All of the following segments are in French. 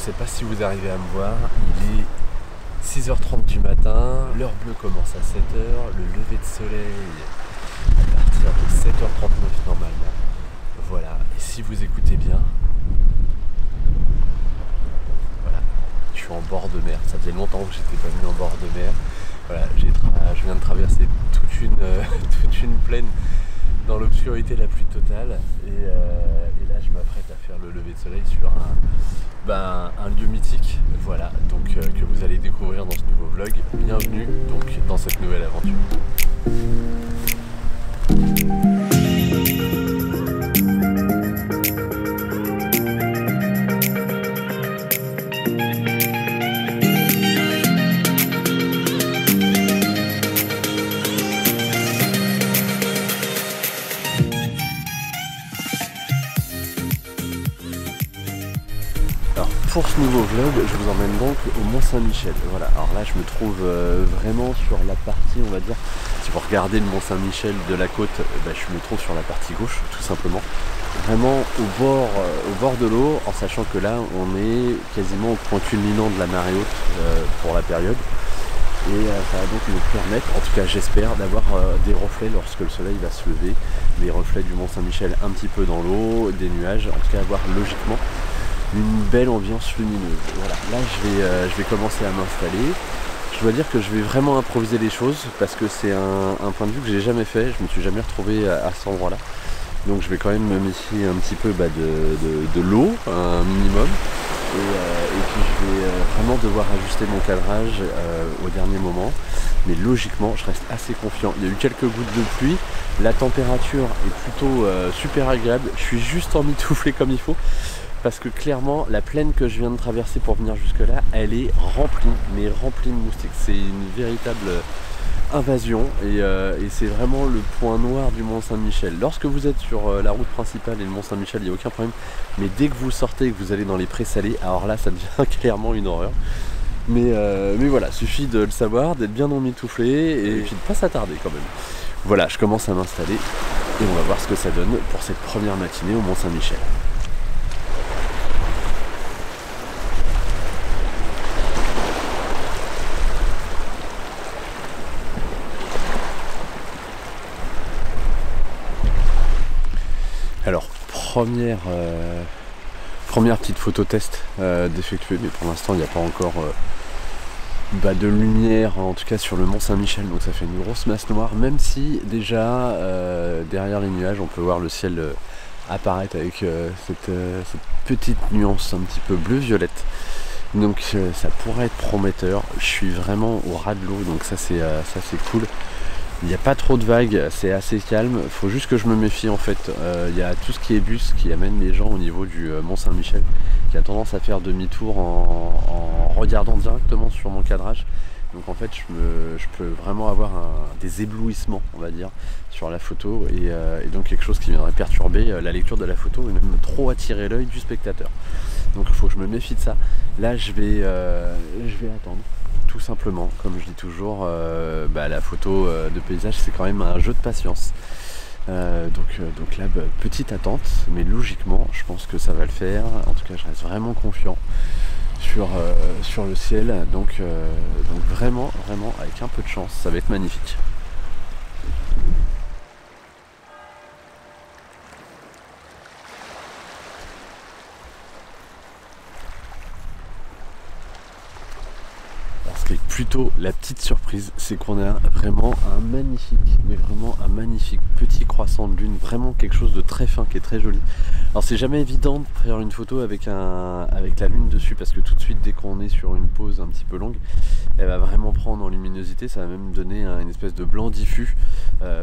sais pas si vous arrivez à me voir, il est 6h30 du matin, l'heure bleue commence à 7h, le lever de soleil à partir de 7h39 normalement. Voilà, et si vous écoutez bien, voilà, je suis en bord de mer. Ça faisait longtemps que j'étais pas venu en bord de mer. Voilà, je viens de traverser toute une plaine dans l'obscurité la plus totale et là je m'apprête à faire le lever de soleil sur un lieu mythique, voilà, donc que vous allez découvrir dans ce nouveau vlog. Bienvenue donc dans cette nouvelle aventure. Pour ce nouveau vlog, je vous emmène donc au Mont-Saint-Michel. Voilà, alors là je me trouve vraiment sur la partie, on va dire, si vous regardez le Mont-Saint-Michel de la côte, je me trouve sur la partie gauche, tout simplement. Vraiment au bord de l'eau, en sachant que là on est quasiment au point culminant de la marée haute pour la période. Et ça va donc nous permettre, en tout cas j'espère, d'avoir des reflets lorsque le soleil va se lever. Les reflets du Mont-Saint-Michel un petit peu dans l'eau, des nuages, en tout cas avoir logiquement une belle ambiance lumineuse. Voilà, là je vais commencer à m'installer. Je dois dire que je vais vraiment improviser les choses parce que c'est un point de vue que j'ai jamais fait. Je me suis jamais retrouvé à cet endroit là. Donc je vais quand même me méfier un petit peu de l'eau, un minimum. Et puis je vais vraiment devoir ajuster mon cadrage au dernier moment. Mais logiquement je reste assez confiant. Il y a eu quelques gouttes de pluie. La température est plutôt super agréable. Je suis juste emmitouflé comme il faut. Parce que clairement, la plaine que je viens de traverser pour venir jusque là, elle est remplie, mais remplie de moustiques. C'est une véritable invasion et c'est vraiment le point noir du Mont-Saint-Michel. Lorsque vous êtes sur la route principale et le Mont-Saint-Michel, il n'y a aucun problème. Mais dès que vous sortez et que vous allez dans les prés salés, alors là, ça devient clairement une horreur. Mais voilà, suffit de le savoir, d'être bien emmitouflé et puis de ne pas s'attarder quand même. Voilà, je commence à m'installer et on va voir ce que ça donne pour cette première matinée au Mont-Saint-Michel. Alors, première petite photo test d'effectuer, mais pour l'instant il n'y a pas encore de lumière, en tout cas sur le Mont-Saint-Michel, donc ça fait une grosse masse noire, même si déjà derrière les nuages on peut voir le ciel apparaître avec cette petite nuance un petit peu bleu-violette. Donc ça pourrait être prometteur. Je suis vraiment au ras de l'eau, donc ça c'est cool. Il n'y a pas trop de vagues, c'est assez calme, il faut juste que je me méfie en fait. Il y a tout ce qui est bus qui amène les gens au niveau du Mont-Saint-Michel qui a tendance à faire demi-tour en regardant directement sur mon cadrage. Donc en fait je peux vraiment avoir des éblouissements, on va dire, sur la photo et donc quelque chose qui viendrait perturber la lecture de la photo et même trop attirer l'œil du spectateur. Donc il faut que je me méfie de ça. Là je vais attendre. Tout simplement, comme je dis toujours, la photo de paysage c'est quand même un jeu de patience. Donc là, petite attente, mais logiquement, je pense que ça va le faire. En tout cas, je reste vraiment confiant sur le ciel. Donc vraiment, avec un peu de chance, ça va être magnifique. Plutôt la petite surprise, c'est qu'on a vraiment un magnifique petit croissant de lune, vraiment quelque chose de très fin qui est très joli. Alors c'est jamais évident de faire une photo avec la lune dessus parce que tout de suite dès qu'on est sur une pause un petit peu longue, elle va vraiment prendre en luminosité, ça va même donner une espèce de blanc diffus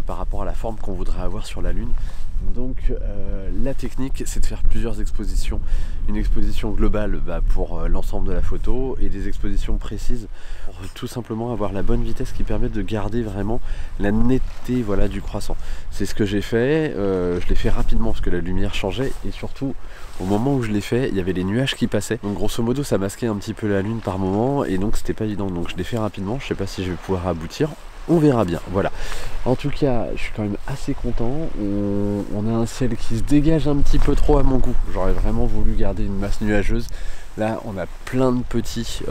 par rapport à la forme qu'on voudrait avoir sur la lune. Donc la technique c'est de faire plusieurs expositions, une exposition globale pour l'ensemble de la photo et des expositions précises pour tout simplement avoir la bonne vitesse qui permet de garder vraiment la netteté du croissant. C'est ce que j'ai fait, je l'ai fait rapidement parce que la lumière changeait et surtout au moment où je l'ai fait il y avait les nuages qui passaient, donc grosso modo ça masquait un petit peu la lune par moment et donc c'était pas évident, donc je l'ai fait rapidement. Je sais pas si je vais pouvoir aboutir, on verra bien, voilà. En tout cas, je suis quand même assez content. On a un ciel qui se dégage un petit peu trop à mon goût. J'aurais vraiment voulu garder une masse nuageuse. Là on a plein de petits,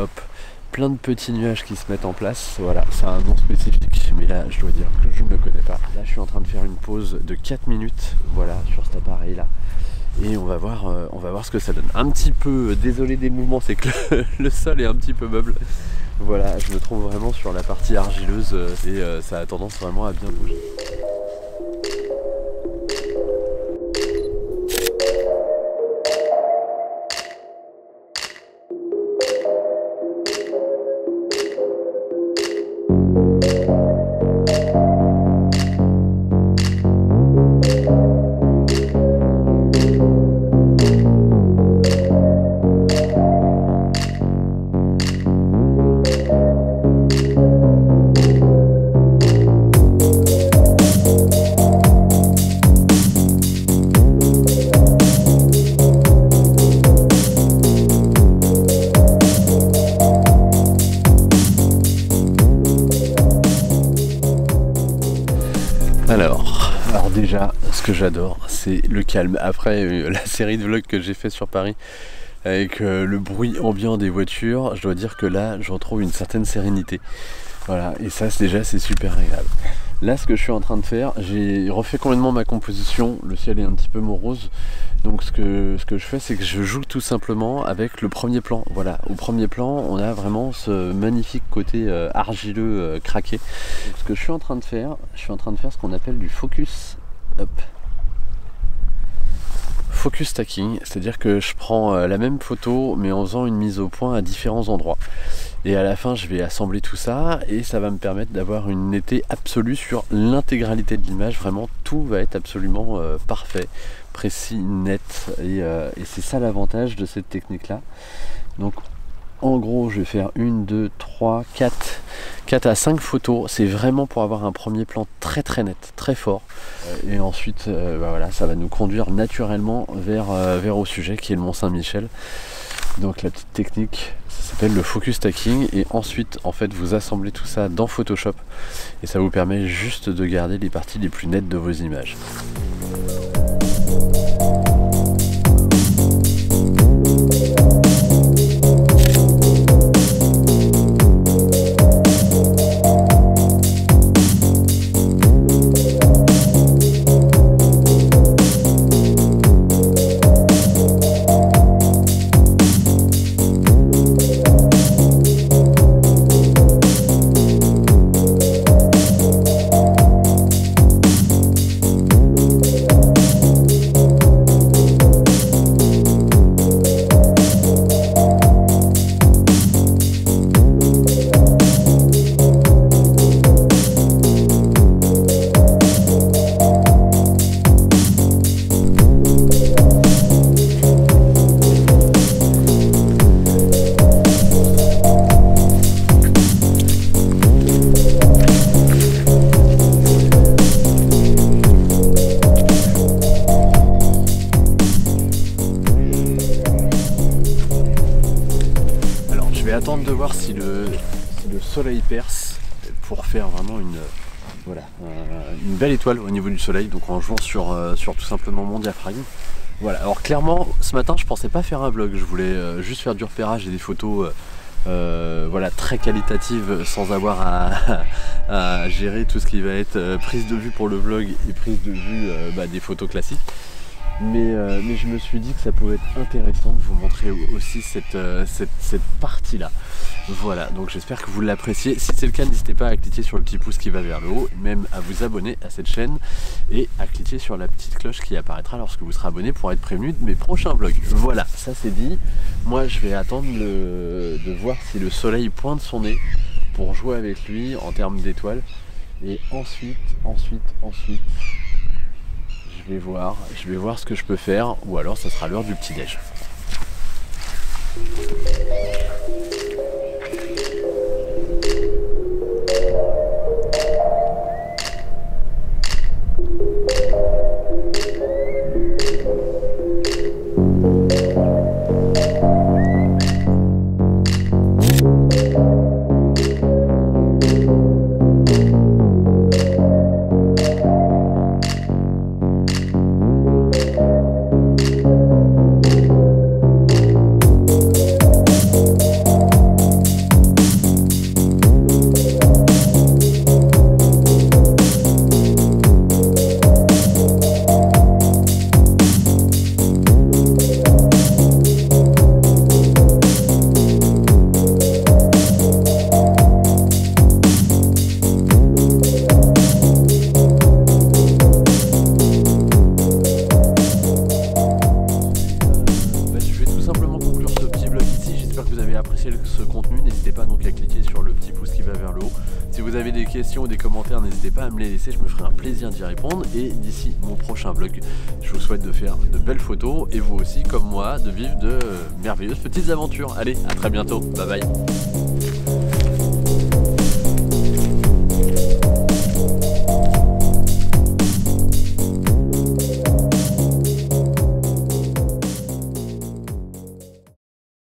plein de petits nuages qui se mettent en place. Voilà, c'est un nom spécifique, mais là je dois dire que je ne le connais pas. Là je suis en train de faire une pause de 4 minutes, voilà, sur cet appareil là. Et on va voir ce que ça donne. Un petit peu désolé des mouvements, c'est que le sol est un petit peu meuble. Voilà, je me trouve vraiment sur la partie argileuse et ça a tendance vraiment à bien bouger. Alors déjà, ce que j'adore, c'est le calme. Après la série de vlogs que j'ai fait sur Paris, avec le bruit ambiant des voitures, je dois dire que là, je retrouve une certaine sérénité. Voilà, et ça, déjà, c'est super agréable. Là, ce que je suis en train de faire, j'ai refait complètement ma composition. Le ciel est un petit peu morose. Donc ce que je fais, c'est que je joue tout simplement avec le premier plan. Voilà, au premier plan, on a vraiment ce magnifique côté argileux craqué. Donc, ce que je suis en train de faire, ce qu'on appelle du focus up. Focus stacking, c'est-à-dire que je prends la même photo mais en faisant une mise au point à différents endroits. Et à la fin, je vais assembler tout ça et ça va me permettre d'avoir une netteté absolue sur l'intégralité de l'image. Vraiment, tout va être absolument parfait, précis, net. Et c'est ça l'avantage de cette technique-là. Donc, en gros, je vais faire 1, 2, 3, 4 à 5 photos. C'est vraiment pour avoir un premier plan très très net, très fort. Et ensuite, voilà, ça va nous conduire naturellement vers au sujet qui est le Mont Saint-Michel. Donc la petite technique, ça s'appelle le focus stacking. Et ensuite, en fait, vous assemblez tout ça dans Photoshop. Et ça vous permet juste de garder les parties les plus nettes de vos images. Attendre de voir si le soleil perce pour faire vraiment une belle étoile au niveau du soleil, donc en jouant sur tout simplement mon diaphragme. Voilà, alors clairement ce matin je pensais pas faire un vlog, je voulais juste faire du repérage et des photos voilà, très qualitatives sans avoir à gérer tout ce qui va être prise de vue pour le vlog et prise de vue des photos classiques. Mais je me suis dit que ça pouvait être intéressant de vous montrer aussi cette partie-là. Voilà, donc j'espère que vous l'appréciez. Si c'est le cas, n'hésitez pas à cliquer sur le petit pouce qui va vers le haut, même à vous abonner à cette chaîne et à cliquer sur la petite cloche qui apparaîtra lorsque vous serez abonné pour être prévenu de mes prochains vlogs. Voilà, ça c'est dit. Moi, je vais attendre de voir si le soleil pointe son nez pour jouer avec lui en termes d'étoiles. Et ensuite, je vais voir ce que je peux faire, ou alors ça sera l'heure du petit-déj. vous avez apprécié ce contenu, n'hésitez pas donc à cliquer sur le petit pouce qui va vers le haut. Si vous avez des questions ou des commentaires, n'hésitez pas à me les laisser, je me ferai un plaisir d'y répondre. Et d'ici mon prochain vlog, je vous souhaite de faire de belles photos et vous aussi, comme moi, de vivre de merveilleuses petites aventures. Allez, à très bientôt, bye bye.